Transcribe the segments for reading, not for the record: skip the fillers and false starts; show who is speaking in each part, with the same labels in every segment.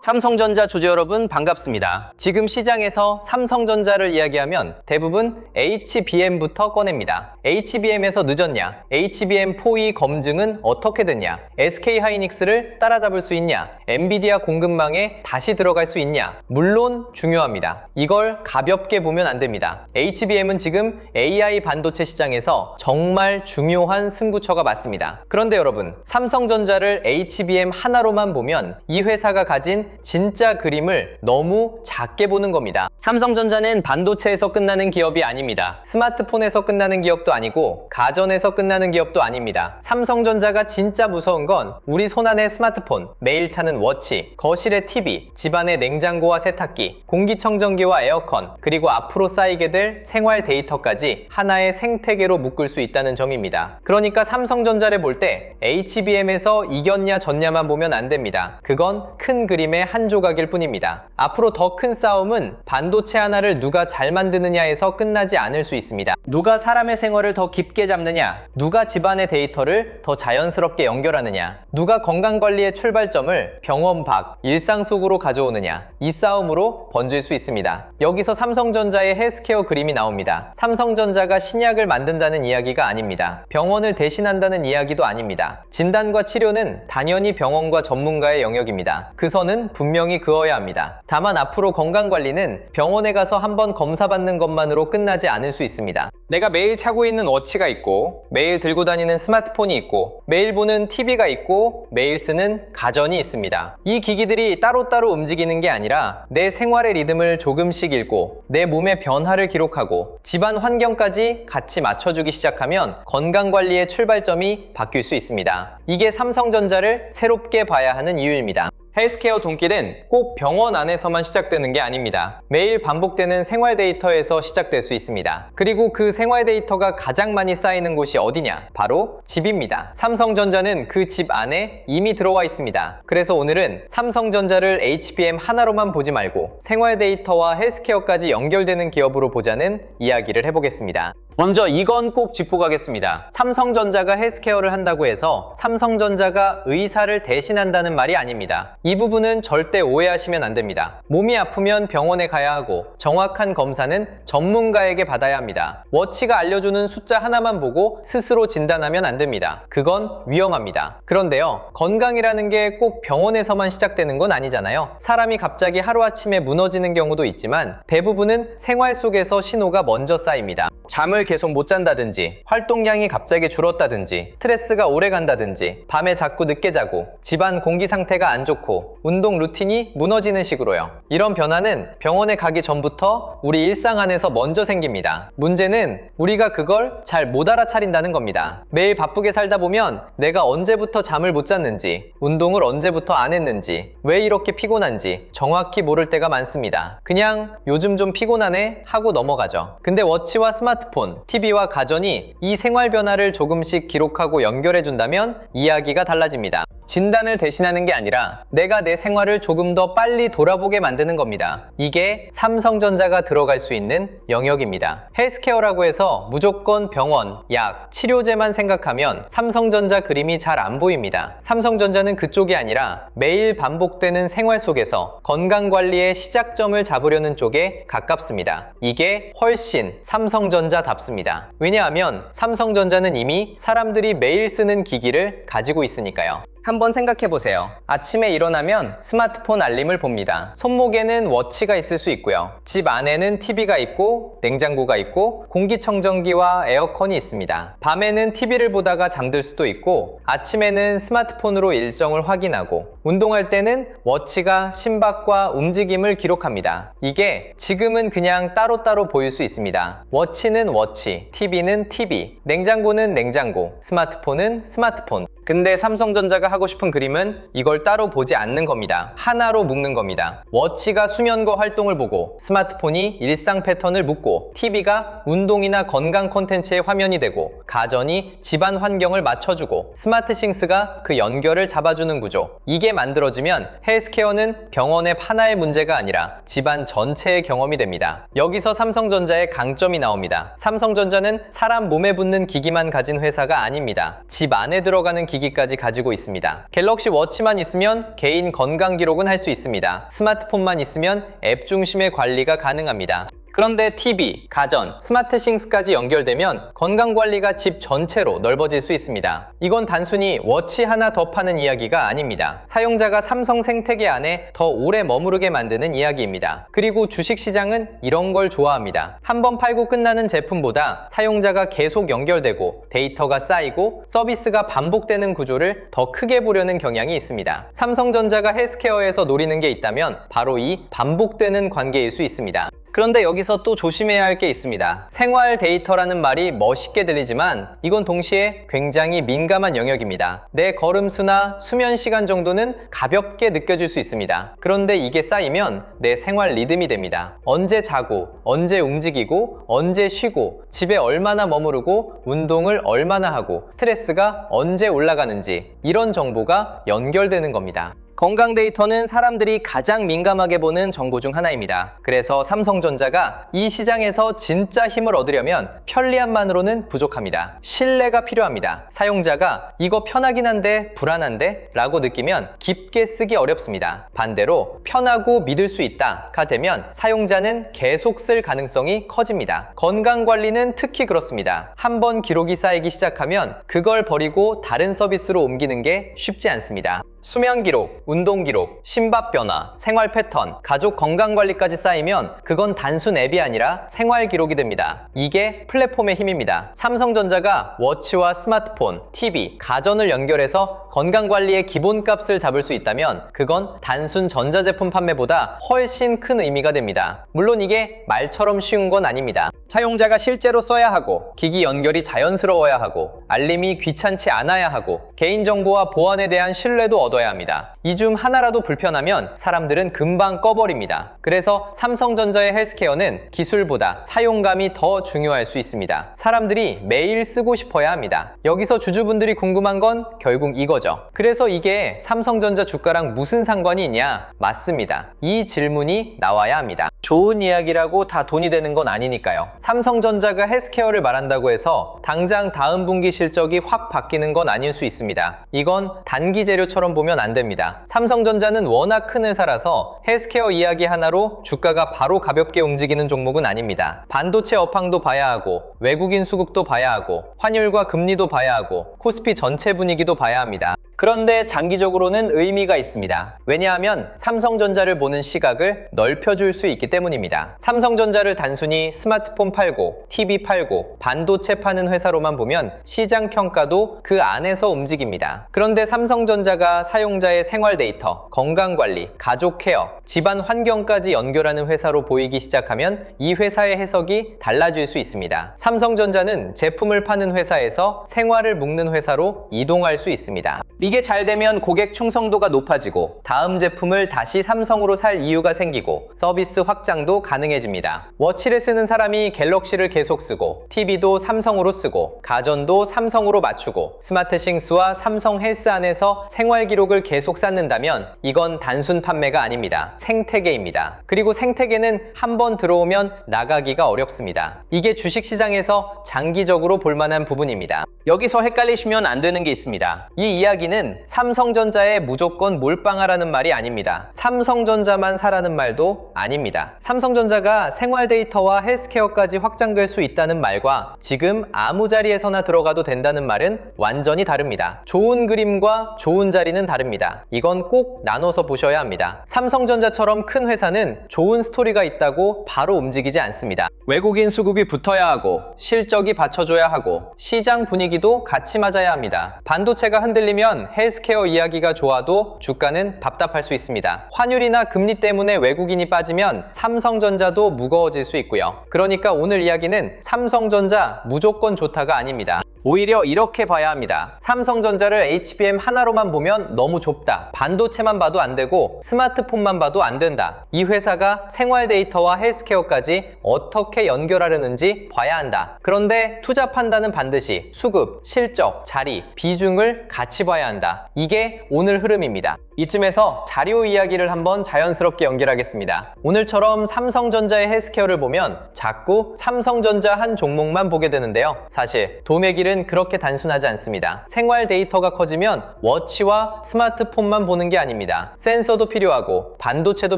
Speaker 1: 삼성전자 주주 여러분 반갑습니다. 지금 시장에서 삼성전자를 이야기하면 대부분 HBM부터 꺼냅니다. HBM에서 늦었냐? HBM 포위 검증은 어떻게 됐냐? SK하이닉스를 따라잡을 수 있냐? 엔비디아 공급망에 다시 들어갈 수 있냐? 물론 중요합니다. 이걸 가볍게 보면 안 됩니다. HBM은 지금 AI 반도체 시장에서 정말 중요한 승부처가 맞습니다. 그런데 여러분, 삼성전자를 HBM 하나로만 보면 이 회사가 가진 진짜 그림을 너무 작게 보는 겁니다. 삼성전자는 반도체에서 끝나는 기업이 아닙니다. 스마트폰에서 끝나는 기업도 아니고 가전에서 끝나는 기업도 아닙니다. 삼성전자가 진짜 무서운 건 우리 손안의 스마트폰, 매일 차는 워치, 거실의 TV, 집안의 냉장고와 세탁기, 공기청정기와 에어컨, 그리고 앞으로 쌓이게 될 생활 데이터까지 하나의 생태계로 묶을 수 있다는 점입니다. 그러니까 삼성전자를 볼 때 HBM에서 이겼냐 졌냐만 보면 안 됩니다. 그건 큰 그림의 한 조각일 뿐입니다. 앞으로 더 큰 싸움은 반도체 하나를 누가 잘 만드느냐에서 끝나지 않을 수 있습니다. 누가 사람의 생활을 더 깊게 잡느냐, 누가 집안의 데이터를 더 자연스럽게 연결하느냐, 누가 건강관리의 출발점을 병원 밖, 일상 속으로 가져오느냐, 이 싸움으로 번질 수 있습니다. 여기서 삼성전자의 헬스케어 그림이 나옵니다. 삼성전자가 신약을 만든다는 이야기가 아닙니다. 병원을 대신한다는 이야기도 아닙니다. 진단과 치료는 당연히 병원과 전문가의 영역입니다. 그 선은 분명히 그어야 합니다. 다만 앞으로 건강관리는 병원에 가서 한번 검사받는 것만으로 끝나지 않을 수 있습니다. 내가 매일 차고 있는 워치가 있고, 매일 들고 다니는 스마트폰이 있고, 매일 보는 TV가 있고, 매일 쓰는 가전이 있습니다. 이 기기들이 따로따로 움직이는 게 아니라 내 생활의 리듬을 조금씩 읽고 내 몸의 변화를 기록하고 집안 환경까지 같이 맞춰주기 시작하면 건강관리의 출발점이 바뀔 수 있습니다. 이게 삼성전자를 새롭게 봐야 하는 이유입니다. 헬스케어 돈길은 꼭 병원 안에서만 시작되는 게 아닙니다. 매일 반복되는 생활 데이터에서 시작될 수 있습니다. 그리고 그 생활 데이터가 가장 많이 쌓이는 곳이 어디냐? 바로 집입니다. 삼성전자는 그 집 안에 이미 들어와 있습니다. 그래서 오늘은 삼성전자를 HBM 하나로만 보지 말고 생활 데이터와 헬스케어까지 연결되는 기업으로 보자는 이야기를 해보겠습니다. 먼저 이건 꼭 짚고 가겠습니다. 삼성전자가 헬스케어를 한다고 해서 삼성전자가 의사를 대신한다는 말이 아닙니다. 이 부분은 절대 오해하시면 안 됩니다. 몸이 아프면 병원에 가야 하고 정확한 검사는 전문가에게 받아야 합니다. 워치가 알려주는 숫자 하나만 보고 스스로 진단하면 안 됩니다. 그건 위험합니다. 그런데요, 건강이라는 게 꼭 병원에서만 시작되는 건 아니잖아요. 사람이 갑자기 하루아침에 무너지는 경우도 있지만 대부분은 생활 속에서 신호가 먼저 쌓입니다. 잠을 계속 못 잔다든지, 활동량이 갑자기 줄었다든지, 스트레스가 오래 간다든지, 밤에 자꾸 늦게 자고, 집안 공기 상태가 안 좋고, 운동 루틴이 무너지는 식으로요. 이런 변화는 병원에 가기 전부터 우리 일상 안에서 먼저 생깁니다. 문제는 우리가 그걸 잘 못 알아차린다는 겁니다. 매일 바쁘게 살다 보면 내가 언제부터 잠을 못 잤는지, 운동을 언제부터 안 했는지, 왜 이렇게 피곤한지 정확히 모를 때가 많습니다. 그냥 요즘 좀 피곤하네 하고 넘어가죠. 근데 워치와 스마트폰, TV와 가전이 이 생활 변화를 조금씩 기록하고 연결해준다면 이야기가 달라집니다. 진단을 대신하는 게 아니라 내가 내 생활을 조금 더 빨리 돌아보게 만드는 겁니다. 이게 삼성전자가 들어갈 수 있는 영역입니다. 헬스케어라고 해서 무조건 병원, 약, 치료제만 생각하면 삼성전자 그림이 잘 안 보입니다. 삼성전자는 그쪽이 아니라 매일 반복되는 생활 속에서 건강관리의 시작점을 잡으려는 쪽에 가깝습니다. 이게 훨씬 삼성전자답습니다. 왜냐하면 삼성전자는 이미 사람들이 매일 쓰는 기기를 가지고 있으니까요. 한번 생각해보세요. 아침에 일어나면 스마트폰 알림을 봅니다. 손목에는 워치가 있을 수 있고요. 집 안에는 TV가 있고 냉장고가 있고 공기청정기와 에어컨이 있습니다. 밤에는 TV를 보다가 잠들 수도 있고 아침에는 스마트폰으로 일정을 확인하고 운동할 때는 워치가 심박과 움직임을 기록합니다. 이게 지금은 그냥 따로따로 보일 수 있습니다. 워치는 워치, TV는 TV, 냉장고는 냉장고, 스마트폰은 스마트폰. 근데 삼성전자가 하고 싶은 그림은 이걸 따로 보지 않는 겁니다. 하나로 묶는 겁니다. 워치가 수면과 활동을 보고, 스마트폰이 일상 패턴을 묻고, TV가 운동이나 건강 콘텐츠의 화면이 되고, 가전이 집안 환경을 맞춰주고, 스마트싱스가 그 연결을 잡아주는 구조. 이게 만들어지면 헬스케어는 병원의 하나의 문제가 아니라 집안 전체의 경험이 됩니다. 여기서 삼성전자의 강점이 나옵니다. 삼성전자는 사람 몸에 붙는 기기만 가진 회사가 아닙니다. 집 안에 들어가는 기기까지 가지고 있습니다. 있습니다. 갤럭시 워치만 있으면 개인 건강 기록은 할 수 있습니다. 스마트폰만 있으면 앱 중심의 관리가 가능합니다. 그런데 TV, 가전, 스마트싱스까지 연결되면 건강관리가 집 전체로 넓어질 수 있습니다. 이건 단순히 워치 하나 더 파는 이야기가 아닙니다. 사용자가 삼성 생태계 안에 더 오래 머무르게 만드는 이야기입니다. 그리고 주식시장은 이런 걸 좋아합니다. 한번 팔고 끝나는 제품보다 사용자가 계속 연결되고 데이터가 쌓이고 서비스가 반복되는 구조를 더 크게 보려는 경향이 있습니다. 삼성전자가 헬스케어에서 노리는 게 있다면 바로 이 반복되는 관계일 수 있습니다. 그런데 여기서 또 조심해야 할 게 있습니다. 생활 데이터라는 말이 멋있게 들리지만 이건 동시에 굉장히 민감한 영역입니다. 내 걸음수나 수면 시간 정도는 가볍게 느껴질 수 있습니다. 그런데 이게 쌓이면 내 생활 리듬이 됩니다. 언제 자고, 언제 움직이고, 언제 쉬고, 집에 얼마나 머무르고, 운동을 얼마나 하고, 스트레스가 언제 올라가는지 이런 정보가 연결되는 겁니다. 건강 데이터는 사람들이 가장 민감하게 보는 정보 중 하나입니다. 그래서 삼성전자가 이 시장에서 진짜 힘을 얻으려면 편리함만으로는 부족합니다. 신뢰가 필요합니다. 사용자가 이거 편하긴 한데 불안한데? 라고 느끼면 깊게 쓰기 어렵습니다. 반대로 편하고 믿을 수 있다가 되면 사용자는 계속 쓸 가능성이 커집니다. 건강관리는 특히 그렇습니다. 한번 기록이 쌓이기 시작하면 그걸 버리고 다른 서비스로 옮기는 게 쉽지 않습니다. 수면 기록, 운동 기록, 심박 변화, 생활 패턴, 가족 건강 관리까지 쌓이면 그건 단순 앱이 아니라 생활 기록이 됩니다. 이게 플랫폼의 힘입니다. 삼성전자가 워치와 스마트폰, TV, 가전을 연결해서 건강 관리의 기본값을 잡을 수 있다면 그건 단순 전자제품 판매보다 훨씬 큰 의미가 됩니다. 물론 이게 말처럼 쉬운 건 아닙니다. 사용자가 실제로 써야 하고, 기기 연결이 자연스러워야 하고, 알림이 귀찮지 않아야 하고, 개인정보와 보안에 대한 신뢰도 얻어야 합니다. 이 중 하나라도 불편하면 사람들은 금방 꺼버립니다. 그래서 삼성전자의 헬스케어는 기술보다 사용감이 더 중요할 수 있습니다. 사람들이 매일 쓰고 싶어야 합니다. 여기서 주주분들이 궁금한 건 결국 이거죠. 그래서 이게 삼성전자 주가랑 무슨 상관이 있냐? 맞습니다. 이 질문이 나와야 합니다. 좋은 이야기라고 다 돈이 되는 건 아니니까요. 삼성전자가 헬스케어를 말한다고 해서 당장 다음 분기 실적이 확 바뀌는 건 아닐 수 있습니다. 이건 단기 재료처럼 보면 안 됩니다. 삼성전자는 워낙 큰 회사라서 헬스케어 이야기 하나로 주가가 바로 가볍게 움직이는 종목은 아닙니다. 반도체 업황도 봐야 하고, 외국인 수급도 봐야 하고, 환율과 금리도 봐야 하고, 코스피 전체 분위기도 봐야 합니다. 그런데 장기적으로는 의미가 있습니다. 왜냐하면 삼성전자를 보는 시각을 넓혀줄 수 있기 때문입니다. 삼성전자를 단순히 스마트폰 팔고, TV 팔고, 반도체 파는 회사로만 보면 시장 평가도 그 안에서 움직입니다. 그런데 삼성전자가 사용자의 생활 데이터, 건강관리, 가족 케어, 집안 환경까지 연결하는 회사로 보이기 시작하면 이 회사의 해석이 달라질 수 있습니다. 삼성전자는 제품을 파는 회사에서 생활을 묶는 회사로 이동할 수 있습니다. 이게 잘 되면 고객 충성도가 높아지고 다음 제품을 다시 삼성으로 살 이유가 생기고 서비스 확장도 가능해집니다. 워치를 쓰는 사람이 갤럭시를 계속 쓰고 TV도 삼성으로 쓰고 가전도 삼성으로 맞추고 스마트싱스와 삼성 헬스 안에서 생활 기록을 계속 쌓는다면 이건 단순 판매가 아닙니다. 생태계입니다. 그리고 생태계는 한번 들어오면 나가기가 어렵습니다. 이게 주식시장에서 장기적으로 볼만한 부분입니다. 여기서 헷갈리시면 안 되는 게 있습니다. 이 이야기는 삼성전자에 무조건 몰빵하라는 말이 아닙니다. 삼성전자만 사라는 말도 아닙니다. 삼성전자가 생활 데이터와 헬스케어까지 확장될 수 있다는 말과 지금 아무 자리에서나 들어가도 된다는 말은 완전히 다릅니다. 좋은 그림과 좋은 자리는 다릅니다. 이건 꼭 나눠서 보셔야 합니다. 삼성전자처럼 큰 회사는 좋은 스토리가 있다고 바로 움직이지 않습니다. 외국인 수급이 붙어야 하고 실적이 받쳐줘야 하고 시장 분위기도 같이 맞아야 합니다. 반도체가 흔들리면 헬스케어 이야기가 좋아도 주가는 답답할 수 있습니다. 환율이나 금리 때문에 외국인이 빠지면 삼성전자도 무거워질 수 있고요. 그러니까 오늘 이야기는 삼성전자 무조건 좋다가 아닙니다. 오히려 이렇게 봐야 합니다. 삼성전자를 HBM 하나로만 보면 너무 좁다. 반도체만 봐도 안 되고 스마트폰만 봐도 안 된다. 이 회사가 생활 데이터와 헬스케어까지 어떻게 연결하려는지 봐야 한다. 그런데 투자 판단은 반드시 수급, 실적, 자리, 비중을 같이 봐야 한다. 이게 오늘 흐름입니다. 이쯤에서 자료 이야기를 한번 자연스럽게 연결하겠습니다. 오늘처럼 삼성전자의 헬스케어를 보면 자꾸 삼성전자 한 종목만 보게 되는데요. 사실 도매 길은 그렇게 단순하지 않습니다. 생활 데이터가 커지면 워치와 스마트폰만 보는 게 아닙니다. 센서도 필요하고 반도체도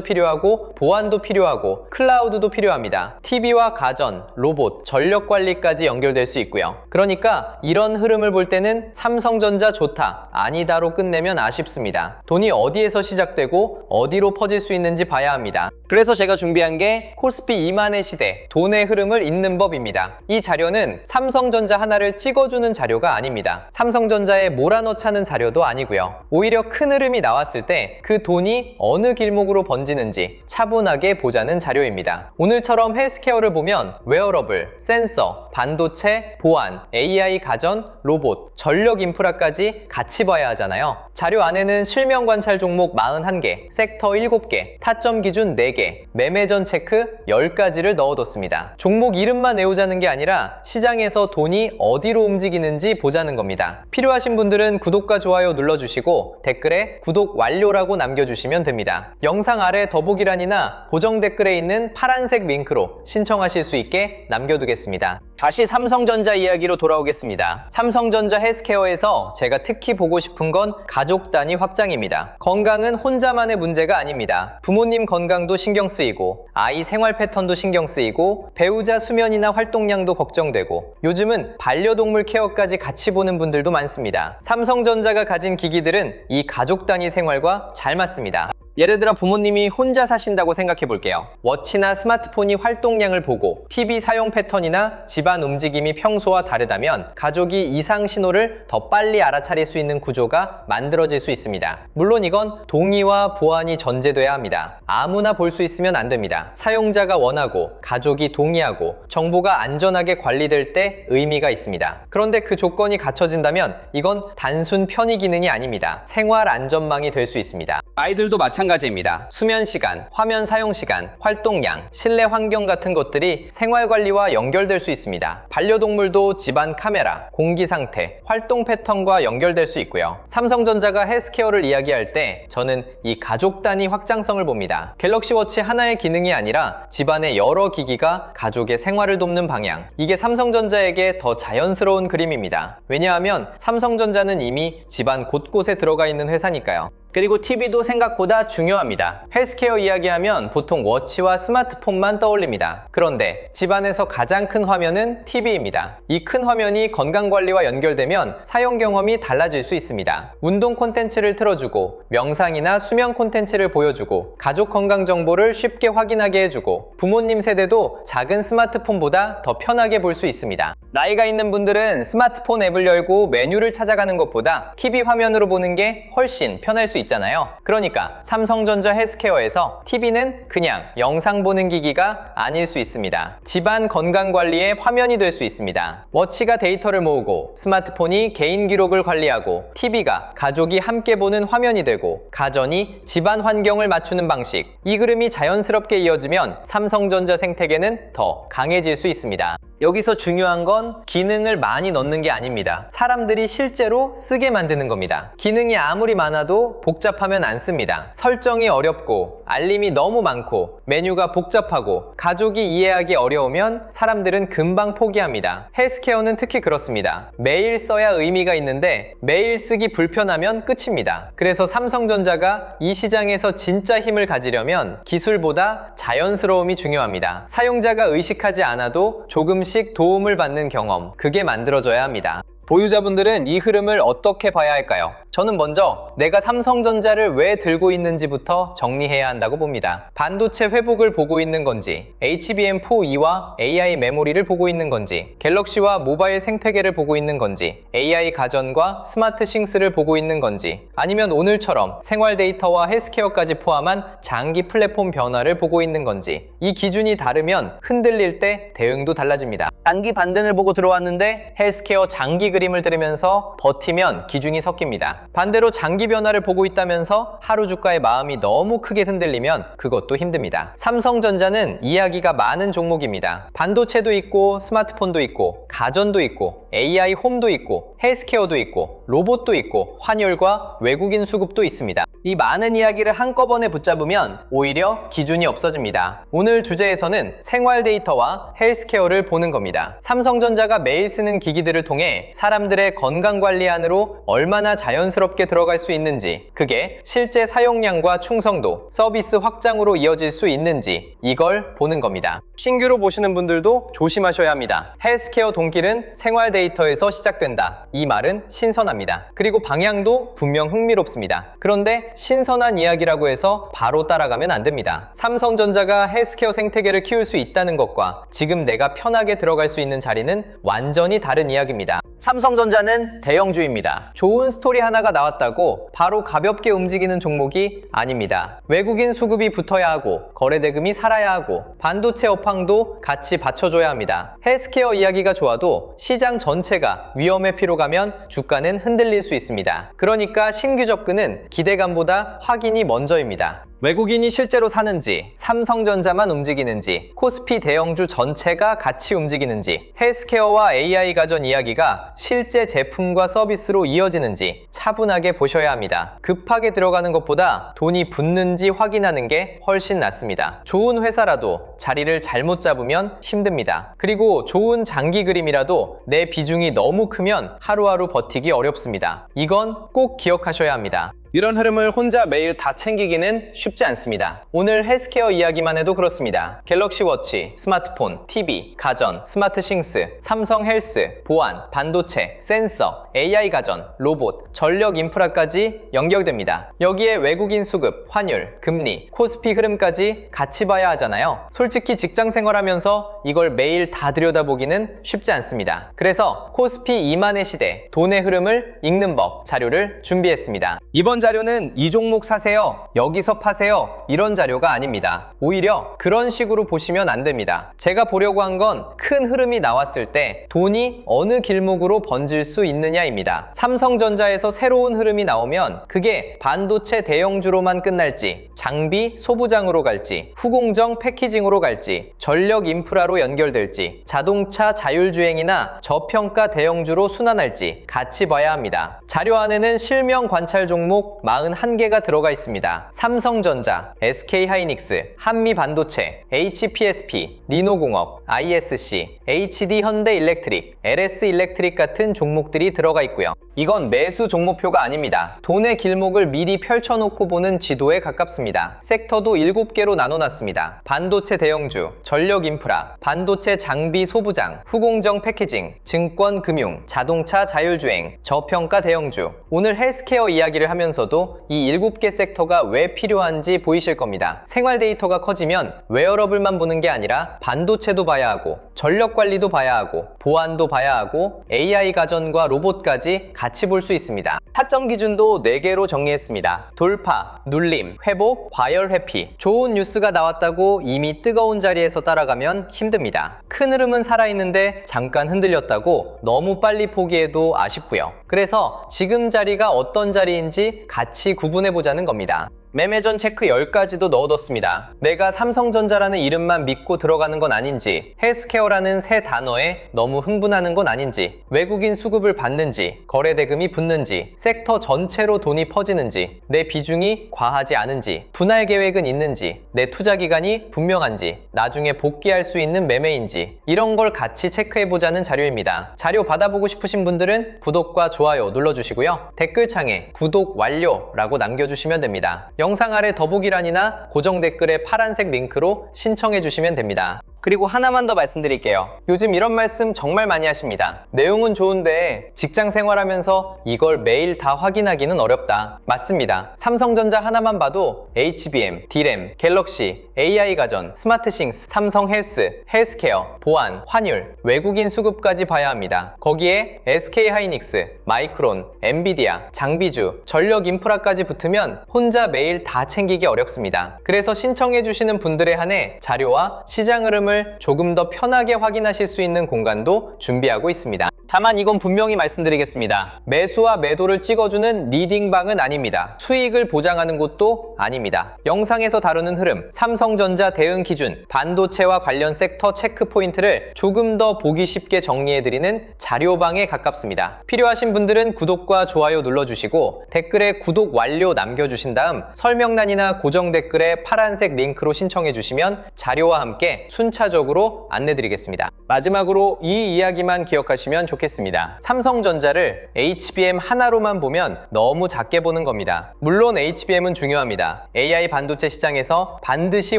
Speaker 1: 필요하고 보안도 필요하고 클라우드도 필요합니다. TV와 가전, 로봇, 전력 관리까지 연결될 수 있고요. 그러니까 이런 흐름을 볼 때는 삼성전자 좋다, 아니다로 끝내면 아쉽습니다. 돈이 어디에서 시작되고 어디로 퍼질 수 있는지 봐야 합니다. 그래서 제가 준비한 게 코스피 2만의 시대, 돈의 흐름을 잇는 법입니다. 이 자료는 삼성전자 하나를 찍어주는 자료가 아닙니다. 삼성전자에 몰아넣자는 자료도 아니고요. 오히려 큰 흐름이 나왔을 때 그 돈이 어느 길목으로 번지는지 차분하게 보자는 자료입니다. 오늘처럼 헬스케어를 보면 웨어러블, 센서, 반도체, 보안, AI 가전, 로봇, 전력 인프라까지 같이 봐야 하잖아요. 자료 안에는 실명 관찰 종목 41개, 섹터 7개, 타점 기준 4개, 매매전 체크 10가지를 넣어뒀습니다. 종목 이름만 외우자는 게 아니라 시장에서 돈이 어디로 움직이는지 보자는 겁니다. 필요하신 분들은 구독과 좋아요 눌러주시고 댓글에 구독 완료라고 남겨주시면 됩니다. 영상 아래 더보기란이나 고정 댓글에 있는 파란색 링크로 신청하실 수 있게 남겨두겠습니다. 다시 삼성전자 이야기로 돌아오겠습니다. 삼성전자 헬스케어에서 제가 특히 보고 싶은 건 가족 단위 확장입니다. 건강은 혼자만의 문제가 아닙니다. 부모님 건강도 신경 쓰이고 아이 생활 패턴도 신경 쓰이고 배우자 수면이나 활동량도 걱정되고 요즘은 반려동물 케어까지 같이 보는 분들도 많습니다. 삼성전자가 가진 기기들은 이 가족 단위 생활과 잘 맞습니다. 예를 들어 부모님이 혼자 사신다고 생각해 볼게요. 워치나 스마트폰이 활동량을 보고 TV 사용 패턴이나 집안 움직임이 평소와 다르다면 가족이 이상 신호를 더 빨리 알아차릴 수 있는 구조가 만들어질 수 있습니다. 물론 이건 동의와 보안이 전제돼야 합니다. 아무나 볼 수 있으면 안 됩니다. 사용자가 원하고 가족이 동의하고 정보가 안전하게 관리될 때 의미가 있습니다. 그런데 그 조건이 갖춰진다면 이건 단순 편의 기능이 아닙니다. 생활 안전망이 될 수 있습니다. 아이들도 마찬가지입니다. 수면 시간, 화면 사용 시간, 활동량, 실내 환경 같은 것들이 생활 관리와 연결될 수 있습니다. 반려동물도 집안 카메라, 공기 상태, 활동 패턴과 연결될 수 있고요. 삼성전자가 헬스케어를 이야기할 때 저는 이 가족 단위 확장성을 봅니다. 갤럭시 워치 하나의 기능이 아니라 집안의 여러 기기가 가족의 생활을 돕는 방향. 이게 삼성전자에게 더 자연스러운 그림입니다. 왜냐하면 삼성전자는 이미 집안 곳곳에 들어가 있는 회사니까요. 그리고 TV도 생각보다 중요합니다. 헬스케어 이야기하면 보통 워치와 스마트폰만 떠올립니다. 그런데 집안에서 가장 큰 화면은 TV입니다. 이 큰 화면이 건강관리와 연결되면 사용 경험이 달라질 수 있습니다. 운동 콘텐츠를 틀어주고 명상이나 수면 콘텐츠를 보여주고 가족 건강 정보를 쉽게 확인하게 해주고 부모님 세대도 작은 스마트폰보다 더 편하게 볼 수 있습니다. 나이가 있는 분들은 스마트폰 앱을 열고 메뉴를 찾아가는 것보다 TV 화면으로 보는 게 훨씬 편할 수 있잖아요. 그러니까 삼성전자 헬스케어에서 TV는 그냥 영상 보는 기기가 아닐 수 있습니다. 집안 건강관리의 화면이 될 수 있습니다. 워치가 데이터를 모으고 스마트폰이 개인 기록을 관리하고 TV가 가족이 함께 보는 화면이 되고 가전이 집안 환경을 맞추는 방식. 이 그림이 자연스럽게 이어지면 삼성전자 생태계는 더 강해질 수 있습니다. 여기서 중요한 건 기능을 많이 넣는 게 아닙니다. 사람들이 실제로 쓰게 만드는 겁니다. 기능이 아무리 많아도 복잡하면 안 씁니다. 설정이 어렵고 알림이 너무 많고 메뉴가 복잡하고 가족이 이해하기 어려우면 사람들은 금방 포기합니다. 헬스케어는 특히 그렇습니다. 매일 써야 의미가 있는데 매일 쓰기 불편하면 끝입니다. 그래서 삼성전자가 이 시장에서 진짜 힘을 가지려면 기술보다 자연스러움이 중요합니다. 사용자가 의식하지 않아도 조금씩 도움을 받는 경험, 그게 만들어져야 합니다. 보유자분들은 이 흐름을 어떻게 봐야 할까요? 저는 먼저 내가 삼성전자를 왜 들고 있는지부터 정리해야 한다고 봅니다. 반도체 회복을 보고 있는 건지, HBM4E와 AI 메모리를 보고 있는 건지, 갤럭시와 모바일 생태계를 보고 있는 건지, AI 가전과 스마트 싱스를 보고 있는 건지, 아니면 오늘처럼 생활 데이터와 헬스케어까지 포함한 장기 플랫폼 변화를 보고 있는 건지, 이 기준이 다르면 흔들릴 때 대응도 달라집니다. 단기 반등을 보고 들어왔는데 헬스케어 장기 그림을 들으면서 버티면 기준이 섞입니다. 반대로 장기 변화를 보고 있다면서 하루 주가의 마음이 너무 크게 흔들리면 그것도 힘듭니다. 삼성전자는 이야기가 많은 종목입니다. 반도체도 있고 스마트폰도 있고 가전도 있고 AI 홈도 있고 헬스케어도 있고 로봇도 있고 환율과 외국인 수급도 있습니다. 이 많은 이야기를 한꺼번에 붙잡으면 오히려 기준이 없어집니다. 오늘 주제에서는 생활 데이터와 헬스케어를 보는 겁니다. 삼성전자가 매일 쓰는 기기들을 통해 사람들의 건강관리 안으로 얼마나 자연스럽게 들어갈 수 있는지, 그게 실제 사용량과 충성도, 서비스 확장으로 이어질 수 있는지 이걸 보는 겁니다. 신규로 보시는 분들도 조심하셔야 합니다. 헬스케어 동길은 생활 데이터에서 시작된다. 이 말은 신선합니다. 그리고 방향도 분명 흥미롭습니다. 그런데 신선한 이야기라고 해서 바로 따라가면 안 됩니다. 삼성전자가 헬스케어 생태계를 키울 수 있다는 것과 지금 내가 편하게 들어갈 수 있는 자리는 완전히 다른 이야기입니다. 삼성전자는 대형주입니다. 좋은 스토리 하나가 나왔다고 바로 가볍게 움직이는 종목이 아닙니다. 외국인 수급이 붙어야 하고 거래대금이 살아야 하고 반도체 업황도 같이 받쳐줘야 합니다. 헬스케어 이야기가 좋아도 시장 전체가 위험의 피로 가면 주가는 흔들릴 수 있습니다. 그러니까 신규 접근은 기대감보다 확인이 먼저입니다. 외국인이 실제로 사는지, 삼성전자만 움직이는지, 코스피 대형주 전체가 같이 움직이는지, 헬스케어와 AI 가전 이야기가 실제 제품과 서비스로 이어지는지 차분하게 보셔야 합니다. 급하게 들어가는 것보다 돈이 붙는지 확인하는 게 훨씬 낫습니다. 좋은 회사라도 자리를 잘못 잡으면 힘듭니다. 그리고 좋은 장기 그림이라도 내 비중이 너무 크면 하루하루 버티기 어렵습니다. 이건 꼭 기억하셔야 합니다. 이런 흐름을 혼자 매일 다 챙기기는 쉽지 않습니다. 오늘 헬스케어 이야기만 해도 그렇습니다. 갤럭시 워치, 스마트폰, TV, 가전, 스마트 싱스, 삼성 헬스, 보안, 반도체, 센서, AI 가전, 로봇, 전력 인프라까지 연결됩니다. 여기에 외국인 수급, 환율, 금리, 코스피 흐름까지 같이 봐야 하잖아요. 솔직히 직장 생활하면서 이걸 매일 다 들여다보기는 쉽지 않습니다. 그래서 코스피 2만의 시대, 돈의 흐름을 읽는 법 자료를 준비했습니다. 이번 자료는 이 종목 사세요, 여기서 파세요 이런 자료가 아닙니다. 오히려 그런 식으로 보시면 안 됩니다. 제가 보려고 한 건 큰 흐름이 나왔을 때 돈이 어느 길목으로 번질 수 있느냐입니다. 삼성전자에서 새로운 흐름이 나오면 그게 반도체 대형주로만 끝날지, 장비 소부장으로 갈지, 후공정 패키징으로 갈지, 전력 인프라로 연결될지, 자동차 자율주행이나 저평가 대형주로 순환할지 같이 봐야 합니다. 자료 안에는 실명 관찰 종목 41개가 들어가 있습니다. 삼성전자, SK하이닉스, 한미반도체, HPSP, 리노공업, ISC, HD현대일렉트릭, LS일렉트릭 같은 종목들이 들어가 있고요. 이건 매수 종목표가 아닙니다. 돈의 길목을 미리 펼쳐놓고 보는 지도에 가깝습니다. 섹터도 7개로 나눠놨습니다. 반도체 대형주, 전력 인프라, 반도체 장비 소부장, 후공정 패키징, 증권 금융, 자동차 자율주행, 저평가 대형주. 오늘 헬스케어 이야기를 하면서도 이 7개 섹터가 왜 필요한지 보이실 겁니다. 생활 데이터가 커지면 웨어러블만 보는 게 아니라 반도체도 봐야 하고, 전력 관리도 봐야 하고, 보안도 봐야 하고, AI 가전과 로봇까지 같이 볼 수 있습니다. 타점 기준도 4개로 정리했습니다. 돌파, 눌림, 회복, 과열 회피. 좋은 뉴스가 나왔다고 이미 뜨거운 자리에서 따라가면 힘듭니다. 큰 흐름은 살아있는데 잠깐 흔들렸다고 너무 빨리 포기해도 아쉽고요. 그래서 지금 자리가 어떤 자리인지 같이 구분해보자는 겁니다. 매매전 체크 10가지도 넣어뒀습니다. 내가 삼성전자라는 이름만 믿고 들어가는 건 아닌지, 헬스케어라는 새 단어에 너무 흥분하는 건 아닌지, 외국인 수급을 받는지, 거래대금이 붙는지, 섹터 전체로 돈이 퍼지는지, 내 비중이 과하지 않은지, 분할 계획은 있는지, 내 투자 기간이 분명한지, 나중에 복귀할 수 있는 매매인지, 이런 걸 같이 체크해보자는 자료입니다. 자료 받아보고 싶으신 분들은 구독과 좋아요 눌러주시고요. 댓글창에 구독 완료라고 남겨주시면 됩니다. 영상 아래 더보기란이나 고정 댓글에 파란색 링크로 신청해 주시면 됩니다. 그리고 하나만 더 말씀드릴게요. 요즘 이런 말씀 정말 많이 하십니다. 내용은 좋은데 직장 생활하면서 이걸 매일 다 확인하기는 어렵다. 맞습니다. 삼성전자 하나만 봐도 HBM, D램, 갤럭시, AI 가전, 스마트싱스, 삼성 헬스, 헬스케어, 보안, 환율, 외국인 수급까지 봐야 합니다. 거기에 SK하이닉스, 마이크론, 엔비디아, 장비주, 전력 인프라까지 붙으면 혼자 매일 다 챙기기 어렵습니다. 그래서 신청해 주시는 분들에 한해 자료와 시장 흐름을 흐름을 조금 더 편하게 확인하실 수 있는 공간도 준비하고 있습니다. 다만 이건 분명히 말씀드리겠습니다. 매수와 매도를 찍어주는 리딩방은 아닙니다. 수익을 보장하는 곳도 아닙니다. 영상에서 다루는 흐름, 삼성전자 대응 기준, 반도체와 관련 섹터 체크 포인트를 조금 더 보기 쉽게 정리해드리는 자료방에 가깝습니다. 필요하신 분들은 구독과 좋아요 눌러주시고 댓글에 구독 완료 남겨주신 다음 설명란이나 고정 댓글에 파란색 링크로 신청해주시면 자료와 함께 순차적으로 안내드리겠습니다. 마지막으로 이 이야기만 기억하시면 좋겠습니다. 삼성전자를 HBM 하나로만 보면 너무 작게 보는 겁니다. 물론 HBM은 중요합니다. AI 반도체 시장에서 반드시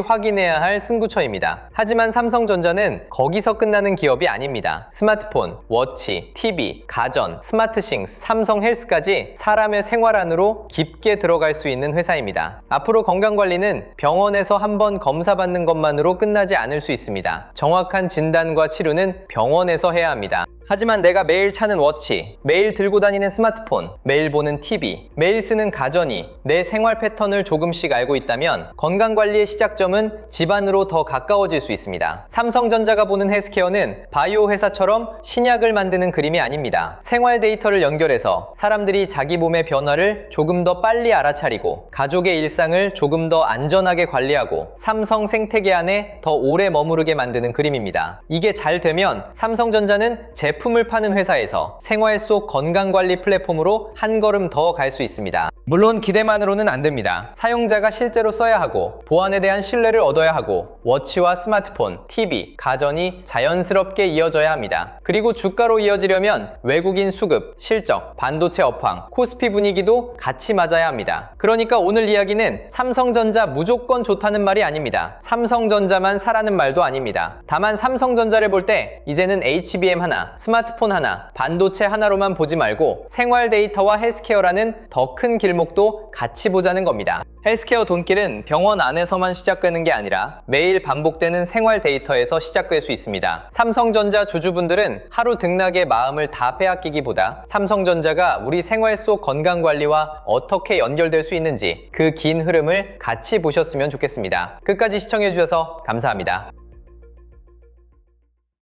Speaker 1: 확인해야 할 승부처입니다. 하지만 삼성전자는 거기서 끝나는 기업이 아닙니다. 스마트폰, 워치, TV, 가전, 스마트싱스, 삼성 헬스까지 사람의 생활 안으로 깊게 들어갈 수 있는 회사입니다. 앞으로 건강관리는 병원에서 한번 검사받는 것만으로 끝나지 않을 수 있습니다. 정확한 진단과 치료는 병원에서 해야 합니다. 하지만 내가 매일 차는 워치, 매일 들고 다니는 스마트폰, 매일 보는 TV, 매일 쓰는 가전이 내 생활 패턴을 조금씩 알고 있다면 건강관리의 시작점은 집안으로 더 가까워질 수 있습니다. 삼성전자가 보는 헬스케어는 바이오 회사처럼 신약을 만드는 그림이 아닙니다. 생활 데이터를 연결해서 사람들이 자기 몸의 변화를 조금 더 빨리 알아차리고 가족의 일상을 조금 더 안전하게 관리하고 삼성 생태계 안에 더 오래 머무르게 만드는 그림입니다. 이게 잘 되면 삼성전자는 제품을 파는 회사에서 생활 속 건강관리 플랫폼으로 한 걸음 더 갈 수 있습니다. 물론 기대만으로는 안 됩니다. 사용자가 실제로 써야 하고 보안에 대한 신뢰를 얻어야 하고 워치와 스마트폰, TV, 가전이 자연스럽게 이어져야 합니다. 그리고 주가로 이어지려면 외국인 수급, 실적, 반도체 업황, 코스피 분위기도 같이 맞아야 합니다. 그러니까 오늘 이야기는 삼성전자 무조건 좋다는 말이 아닙니다. 삼성전자만 사라는 말도 아닙니다. 다만 삼성전자를 볼 때 이제는 HBM 하나, 스마트폰 하나, 반도체 하나로만 보지 말고 생활 데이터와 헬스케어라는 더 큰 길목도 같이 보자는 겁니다. 헬스케어 돈길은 병원 안에서만 시작되는 게 아니라 매일 반복되는 생활 데이터에서 시작될 수 있습니다. 삼성전자 주주분들은 하루 등락에 마음을 다 빼앗기기보다 삼성전자가 우리 생활 속 건강관리와 어떻게 연결될 수 있는지 그 긴 흐름을 같이 보셨으면 좋겠습니다. 끝까지 시청해주셔서 감사합니다.